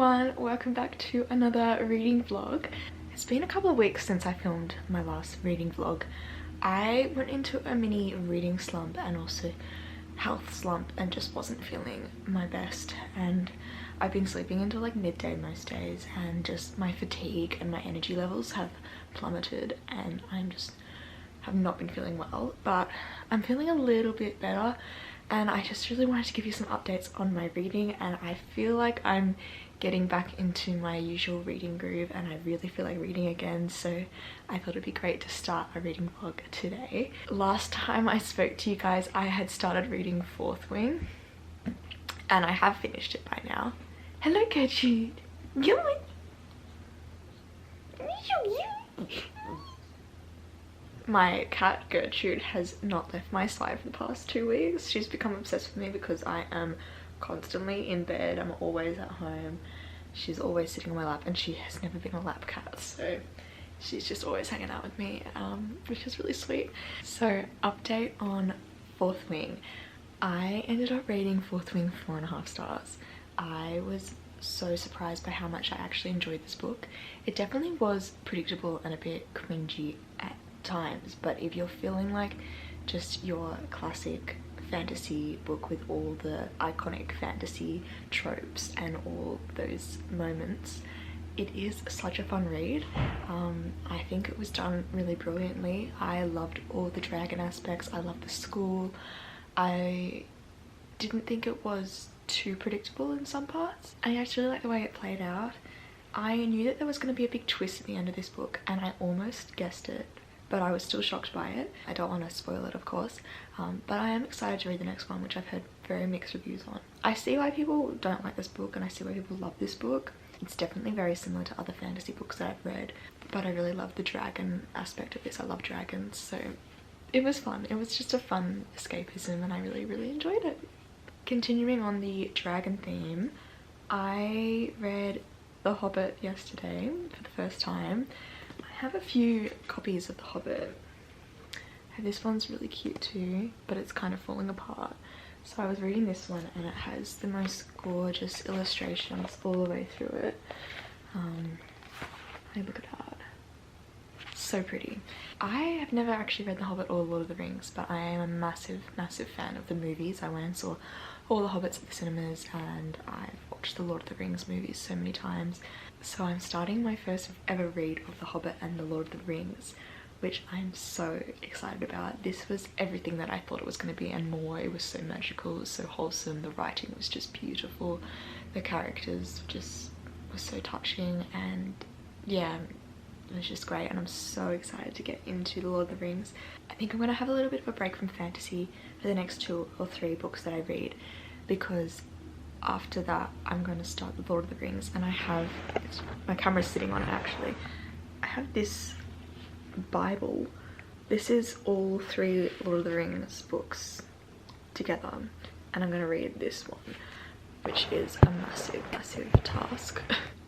everyone, welcome back to another reading vlog. It's been a couple of weeks since I filmed my last reading vlog. I went into a mini reading slump and also health slump and just wasn't feeling my best, and I've been sleeping until like midday most days, and just my fatigue and my energy levels have plummeted and have not been feeling well, but I'm feeling a little bit better. And I just really wanted to give you some updates on my reading, and I feel like I'm getting back into my usual reading groove and I really feel like reading again, so I thought it'd be great to start a reading vlog today. Last time I spoke to you guys I had started reading Fourth Wing and I have finished it by now. Hello Gertrude! My cat Gertrude has not left my side for the past 2 weeks. She's become obsessed with me because I am constantly in bed. I'm always at home. She's always sitting on my lap, and she has never been a lap cat, so she's just always hanging out with me, which is really sweet. So, update on Fourth Wing. I ended up rating Fourth Wing 4.5 stars. I was so surprised by how much I actually enjoyed this book. It definitely was predictable and a bit cringy at times, but if you're feeling like just your classic fantasy book with all the iconic fantasy tropes and all those moments, it is such a fun read. I think it was done really brilliantly. I loved all the dragon aspects. I loved the school. I didn't think it was too predictable in some parts. I actually like the way it played out. I knew that there was going to be a big twist at the end of this book, and I almost guessed it, but I was still shocked by it. I don't want to spoil it, of course, but I am excited to read the next one, which I've heard very mixed reviews on. I see why people don't like this book and I see why people love this book. It's definitely very similar to other fantasy books that I've read, but I really love the dragon aspect of this. I love dragons, so it was fun. It was just a fun escapism and I really enjoyed it. Continuing on the dragon theme, I read The Hobbit yesterday for the first time. I have a few copies of The Hobbit. This one's really cute too, but it's kind of falling apart. So I was reading this one and it has the most gorgeous illustrations all the way through it. Hey, look at that. So pretty. I have never actually read The Hobbit or Lord of the Rings, but I am a massive fan of the movies. I went and saw all the Hobbits at the cinemas and I've watched the Lord of the Rings movies so many times. So I'm starting my first ever read of The Hobbit and the Lord of the Rings, which I'm so excited about. This was everything that I thought it was going to be and more. It was so magical, it was so wholesome, the writing was just beautiful, the characters just were so touching, and yeah, it was just great, and I'm so excited to get into the Lord of the Rings. I think I'm going to have a little bit of a break from fantasy for the next 2 or 3 books that I read, because after that I'm going to start the Lord of the Rings, and I have, my camera's sitting on it actually, I have this Bible. This is all 3 Lord of the Rings books together, and I'm going to read this one, which is a massive task.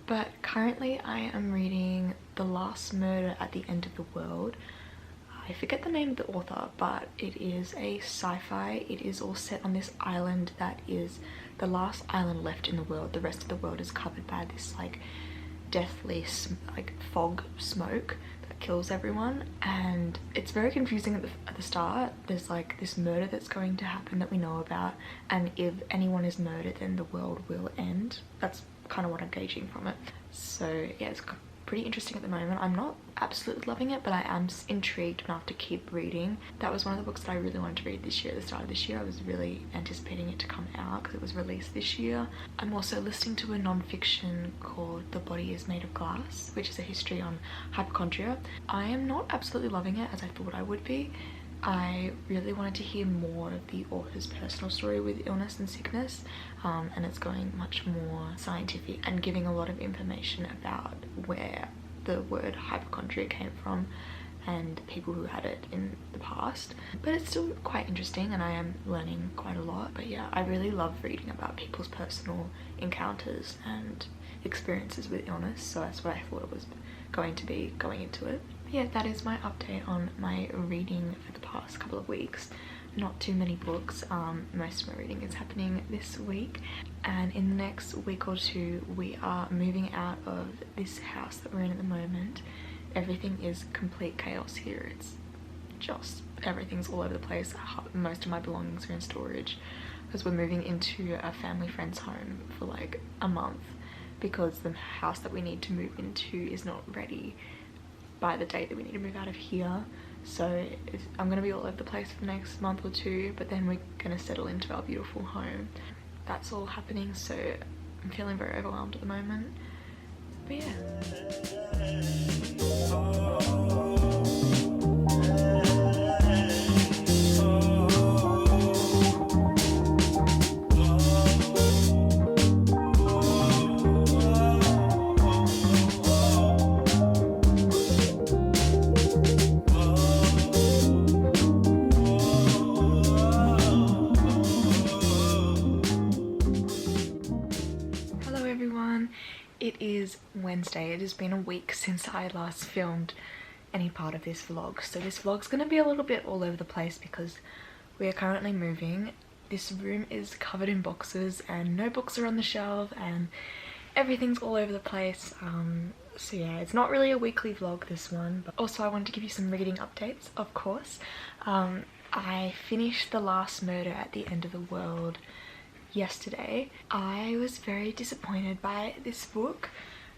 But currently I am reading The Last Murder at the End of the World. I forget the name of the author, but it is a sci-fi. It is all set on this island that is the last island left in the world. The rest of the world is covered by this like deathly like fog smoke that kills everyone, and it's very confusing at the start. There's like this murder that's going to happen that we know about, and if anyone is murdered then the world will end. That's kind of what I'm gauging from it. So yeah, it's pretty interesting at the moment. I'm not absolutely loving it, but I am intrigued enough to keep reading. That was one of the books that I really wanted to read this year. At the start of this year I was really anticipating it to come out because it was released this year. I'm also listening to a non-fiction called The Body is Made of Glass, which is a history on hypochondria. I am not absolutely loving it as I thought I would be. I really wanted to hear more of the author's personal story with illness and sickness, and it's going much more scientific and giving a lot of information about where the word hypochondria came from and people who had it in the past. But it's still quite interesting and I am learning quite a lot. But yeah, I really love reading about people's personal encounters and experiences with illness, so that's what I thought it was going to be going into it. Yeah, that is my update on my reading for the past couple of weeks. not too many books. Most of my reading is happening this week, and in the next week or two we are moving out of this house that we're in at the moment. Everything is complete chaos here. It's just everything's all over the place. Most of my belongings are in storage because we're moving into a family friend's home for like a month, because the house that we need to move into is not ready by the date that we need to move out of here. So I'm gonna be all over the place for the next month or two, but then we're gonna settle into our beautiful home. That's all happening, so I'm feeling very overwhelmed at the moment, but yeah. It is Wednesday. It has been a week since I last filmed any part of this vlog, so this vlog's gonna be a little bit all over the place because we are currently moving. This room is covered in boxes and no books are on the shelf and everything's all over the place. So yeah, it's not really a weekly vlog, this one, but also I wanted to give you some reading updates, of course. I finished The Last Murder at the End of the World yesterday. I was very disappointed by this book.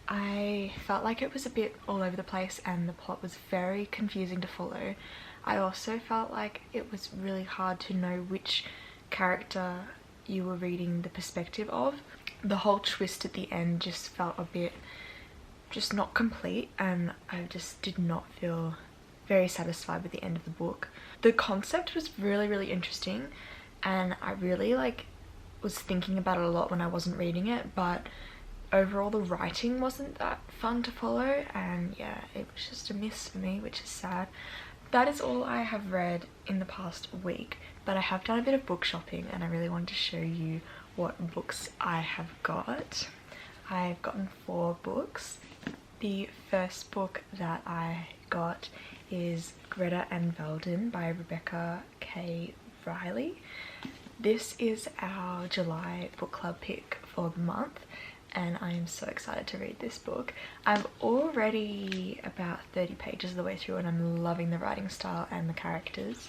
I felt like it was a bit all over the place and the plot was very confusing to follow. I also felt like it was really hard to know which character you were reading the perspective of. The whole twist at the end just felt a bit just not complete, and I just did not feel very satisfied with the end of the book. The concept was really interesting and I really was thinking about it a lot when I wasn't reading it, but overall the writing wasn't that fun to follow, and yeah, it was just a miss for me, which is sad. That is all I have read in the past week, but I have done a bit of book shopping and I really wanted to show you what books I have got. I've gotten 4 books. The first book that I got is Greta and Valdin by Rebecca K. Reilly. This is our July book club pick for the month and I am so excited to read this book. I'm already about 30 pages of the way through and I'm loving the writing style and the characters.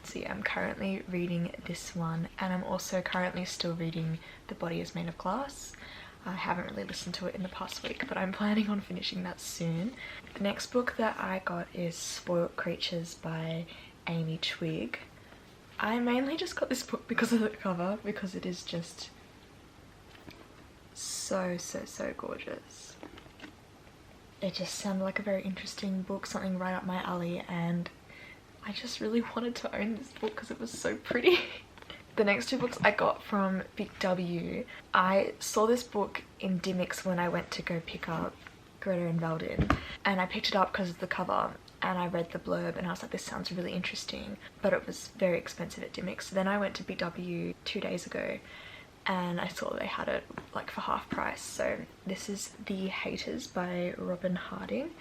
So yeah, I'm currently reading this one, and I'm also currently still reading The Body is Made of Glass. I haven't really listened to it in the past week, but I'm planning on finishing that soon. The next book that I got is Spoilt Creatures by Amy Twigg. I mainly just got this book because of the cover, because it is just so gorgeous. It just sounded like a very interesting book, something right up my alley, and I just really wanted to own this book because it was so pretty. The next 2 books I got from Big W. I saw this book in Dimmicks when I went to go pick up Greta and Valdin, and I picked it up because of the cover, and I read the blurb and I was like, this sounds really interesting, but it was very expensive at Dimmicks. So then I went to Big W 2 days ago and I saw they had it like for half price. So this is The Haters by Robyn Harding.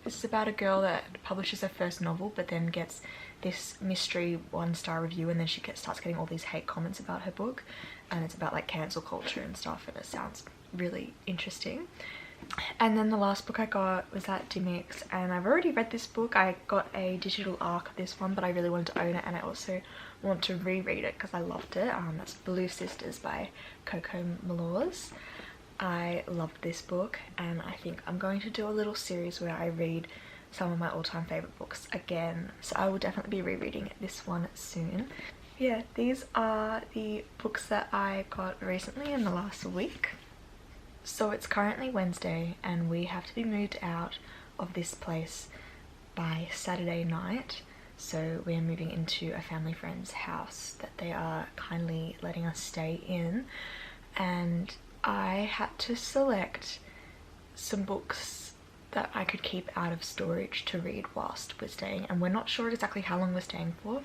This is about a girl that publishes her first novel but then gets this mystery 1-star review, and then she starts getting all these hate comments about her book, and it's about like cancel culture and stuff, and it sounds really interesting. And then the last book I got was at Dimmicks, and I've already read this book. I got a digital arc of this one, but I really wanted to own it, and I also want to reread it because I loved it. That's Blue Sisters by Coco Mellors. I loved this book, and I think I'm going to do a little series where I read some of my all-time favorite books again, so I will definitely be rereading this one soon. Yeah, these are the books that I got recently in the last week. So it's currently Wednesday and we have to be moved out of this place by Saturday night. So we're moving into a family friend's house that they are kindly letting us stay in, and I had to select some books that I could keep out of storage to read whilst we're staying, and we're not sure exactly how long we're staying for.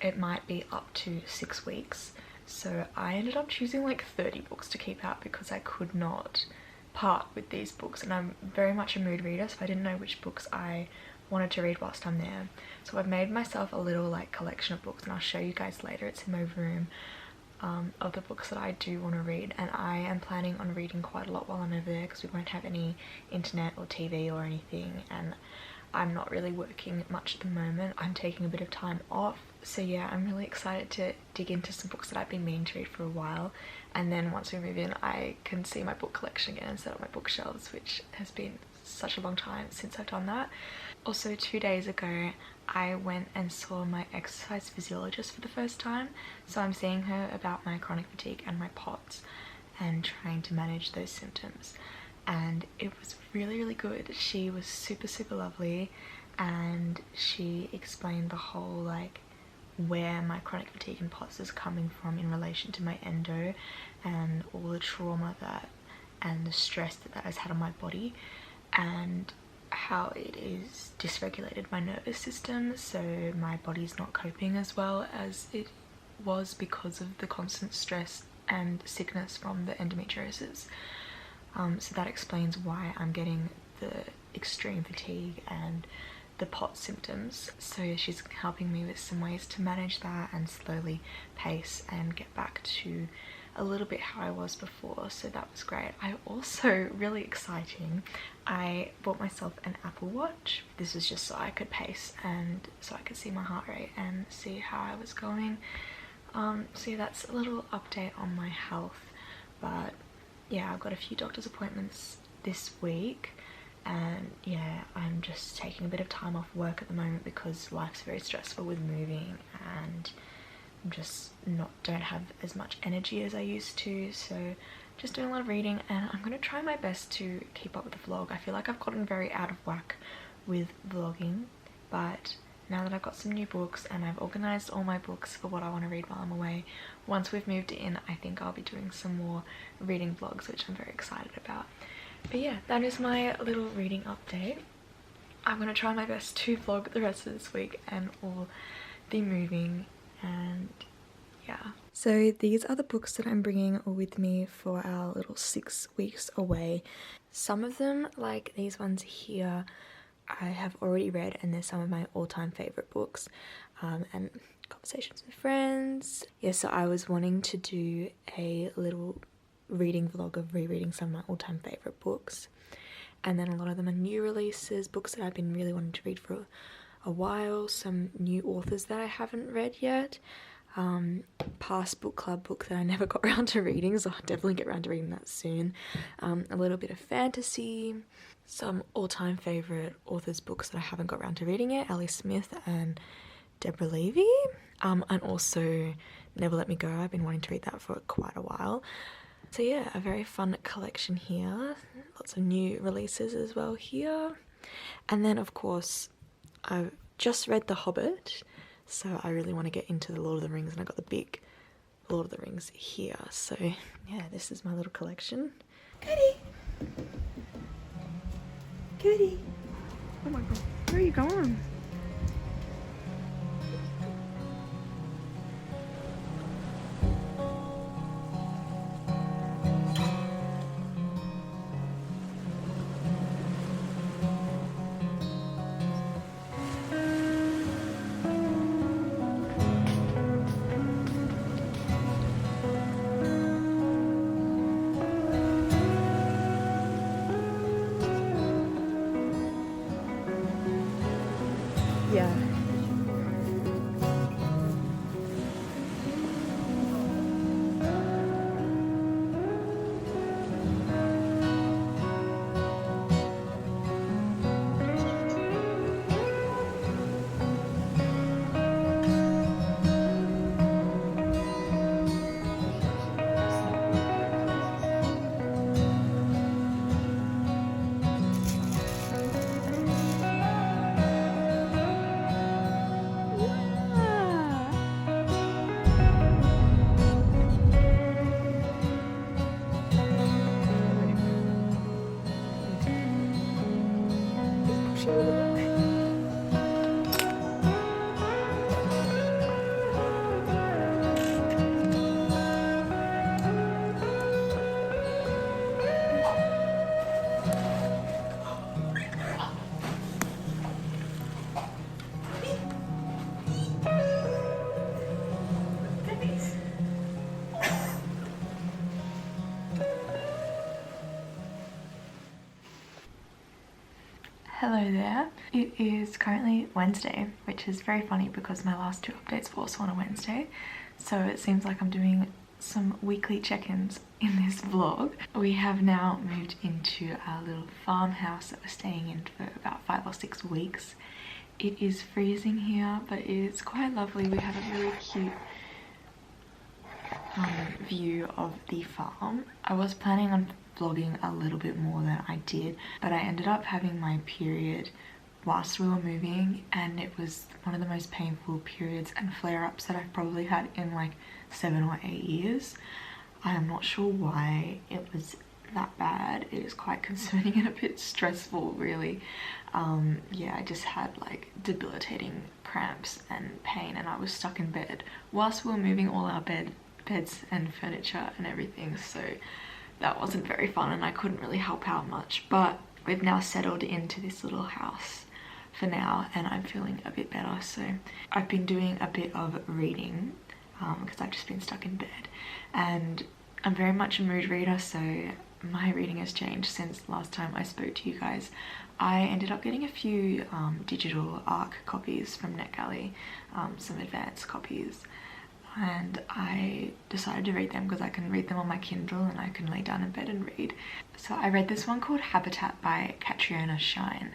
It might be up to 6 weeks. So I ended up choosing like 30 books to keep out because I could not part with these books, and I'm very much a mood reader, so I didn't know which books I wanted to read whilst I'm there. So I've made myself a little like collection of books, and I'll show you guys later. It's in my room, of the books that I do want to read, and I am planning on reading quite a lot while I'm over there because we won't have any internet or TV or anything, and I'm not really working much at the moment. I'm taking a bit of time off, so yeah, I'm really excited to dig into some books that I've been meaning to read for a while, and then once we move in I can see my book collection again and set up my bookshelves, which has been such a long time since I've done that. Also, 2 days ago I went and saw my exercise physiologist for the first time, so I'm seeing her about my chronic fatigue and my POTS and trying to manage those symptoms, and it was really good. She was super lovely, and she explained the whole like where my chronic fatigue and POTS is coming from in relation to my endo and all the trauma that and the stress that has had on my body, and how it is dysregulated my nervous system, so my body's not coping as well as it was because of the constant stress and sickness from the endometriosis. So that explains why I'm getting the extreme fatigue and the POTS symptoms. So she's helping me with some ways to manage that and slowly pace and get back to a little bit how I was before, so that was great. I also, really exciting, I bought myself an Apple Watch. This was just so I could pace and so I could see my heart rate and see how I was going. So yeah, that's a little update on my health, but yeah, I've got a few doctor's appointments this week, and yeah, I'm just taking a bit of time off work at the moment because life's very stressful with moving, and I'm just don't have as much energy as I used to, so just doing a lot of reading, and I'm going to try my best to keep up with the vlog. I feel like I've gotten very out of whack with vlogging, but now that I've got some new books and I've organised all my books for what I want to read while I'm away, once we've moved in I think I'll be doing some more reading vlogs, which I'm very excited about. But yeah, that is my little reading update. I'm going to try my best to vlog the rest of this week and all the moving, and yeah. So these are the books that I'm bringing with me for our little 6 weeks away. Some of them, like these ones here, I have already read, and they're some of my all-time favourite books, and conversations with friends. Yeah, so I was wanting to do a little reading vlog of rereading some of my all-time favourite books, and then a lot of them are new releases, books that I've been really wanting to read for a while, some new authors that I haven't read yet, past book club book that I never got around to reading, so I'll definitely get around to reading that soon, a little bit of fantasy, some all-time favourite authors' books that I haven't got around to reading yet, Ellie Smith and Deborah Levy, and also Never Let Me Go. I've been wanting to read that for quite a while. So yeah, a very fun collection here, lots of new releases as well here, and then of course I've just read The Hobbit, so I really want to get into the Lord of the Rings, and I got the big Lord of the Rings here, so yeah, this is my little collection. Goody! Goody! Oh my god, where are you going? Yeah. Hello there. It is currently Wednesday, which is very funny because my last 2 updates were also on a Wednesday. So it seems like I'm doing some weekly check-ins in this vlog. We have now moved into our little farmhouse that we're staying in for about 5 or 6 weeks. It is freezing here, but it is quite lovely. We have a really cute view of the farm. I was planning on vlogging a little bit more than I did, but I ended up having my period whilst we were moving, and it was one of the most painful periods and flare-ups that I've probably had in like 7 or 8 years. I am not sure why it was that bad. It is quite concerning and a bit stressful, really. Yeah, I just had like debilitating cramps and pain, and I was stuck in bed whilst we were moving all our beds and furniture and everything, so that wasn't very fun and I couldn't really help out much. But we've now settled into this little house for now and I'm feeling a bit better. So I've been doing a bit of reading because I've just been stuck in bed, and I'm very much a mood reader, so my reading has changed since last time I spoke to you guys. I ended up getting a few digital ARC copies from NetGalley, some advanced copies, and I decided to read them because I can read them on my Kindle and I can lay down in bed and read. So I read this one called Habitat by Catriona Shine,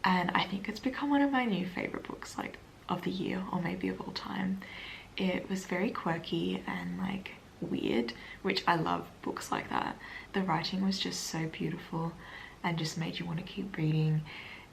and I think it's become one of my new favourite books, like of the year or maybe of all time. It was very quirky and like weird, which I love books like that. The writing was just so beautiful and just made you want to keep reading.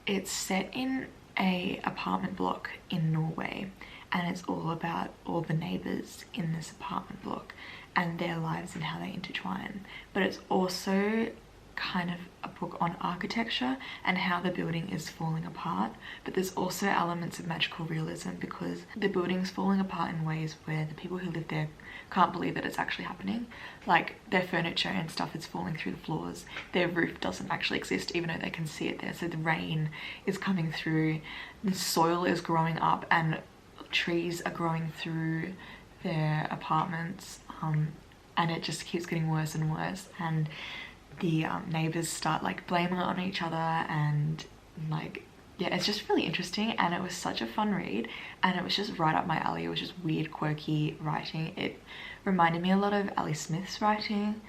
It's set in a apartment block in Norway, and it's all about all the neighbours in this apartment block and their lives and how they intertwine. But it's also kind of a book on architecture and how the building is falling apart, but there's also elements of magical realism because the building's falling apart in ways where the people who live there can't believe that it's actually happening. Like their furniture and stuff is falling through the floors, their roof doesn't actually exist even though they can see it there, so the rain is coming through, the soil is growing up and trees are growing through their apartments, and it just keeps getting worse and worse, and the neighbors start like blaming it on each other, and like, yeah, it's just really interesting, and it was such a fun read and it was just right up my alley. It was just weird, quirky writing. It reminded me a lot of Ali Smith's writing.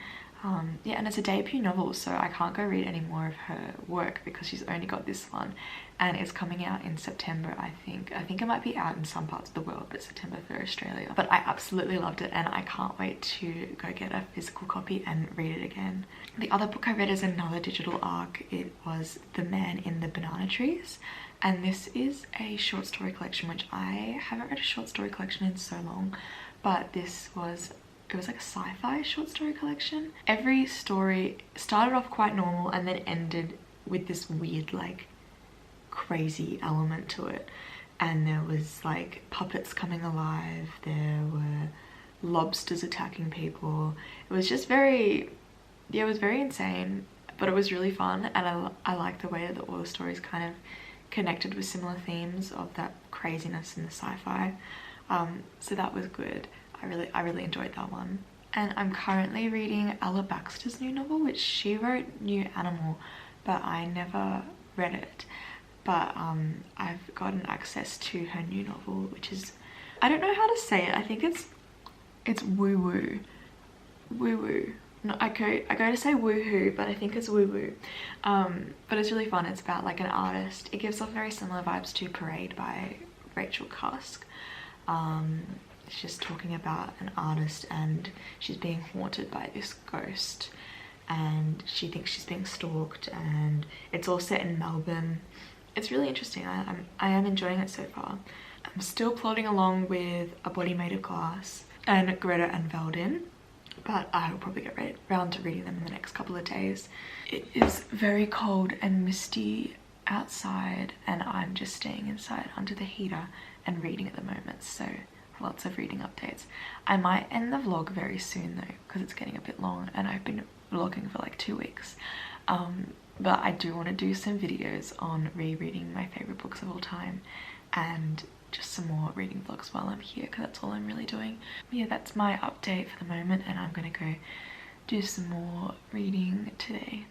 Yeah, and it's a debut novel, so I can't go read any more of her work because she's only got this one, and it's coming out in September, I think. I think it might be out in some parts of the world, but September for Australia. But I absolutely loved it and I can't wait to go get a physical copy and read it again. The other book I read is another digital ARC. It was The Man in the Banana Trees, and this is a short story collection, which I haven't read a short story collection in so long, but it was like a sci-fi short story collection. Every story started off quite normal and then ended with this weird, like, crazy element to it. And there was like puppets coming alive, there were lobsters attacking people. It was just very, yeah, it was very insane, but it was really fun, and I like the way that all the stories kind of connected with similar themes of that craziness in the sci-fi. So that was good. I really enjoyed that one. And I'm currently reading Ella Baxter's new novel, which she wrote New Animal, but I never read it. But I've gotten access to her new novel, which is, I don't know how to say it. I think it's woo-woo. Woo-woo. No, I go to say woohoo, but I think it's woo-woo. But it's really fun. It's about like an artist. It gives off very similar vibes to Parade by Rachel Cusk. It's just talking about an artist and she's being haunted by this ghost and she thinks she's being stalked, and it's all set in Melbourne. It's really interesting. I am enjoying it so far. I'm still plodding along with A Body Made of Glass and Greta and Valdin, but I will probably get around to reading them in the next couple of days. It is very cold and misty outside and I'm just staying inside under the heater and reading at the moment, so lots of reading updates. I might end the vlog very soon though because it's getting a bit long and I've been vlogging for like 2 weeks. But I do want to do some videos on rereading my favourite books of all time and just some more reading vlogs while I'm here because that's all I'm really doing. Yeah, that's my update for the moment, and I'm gonna go do some more reading today.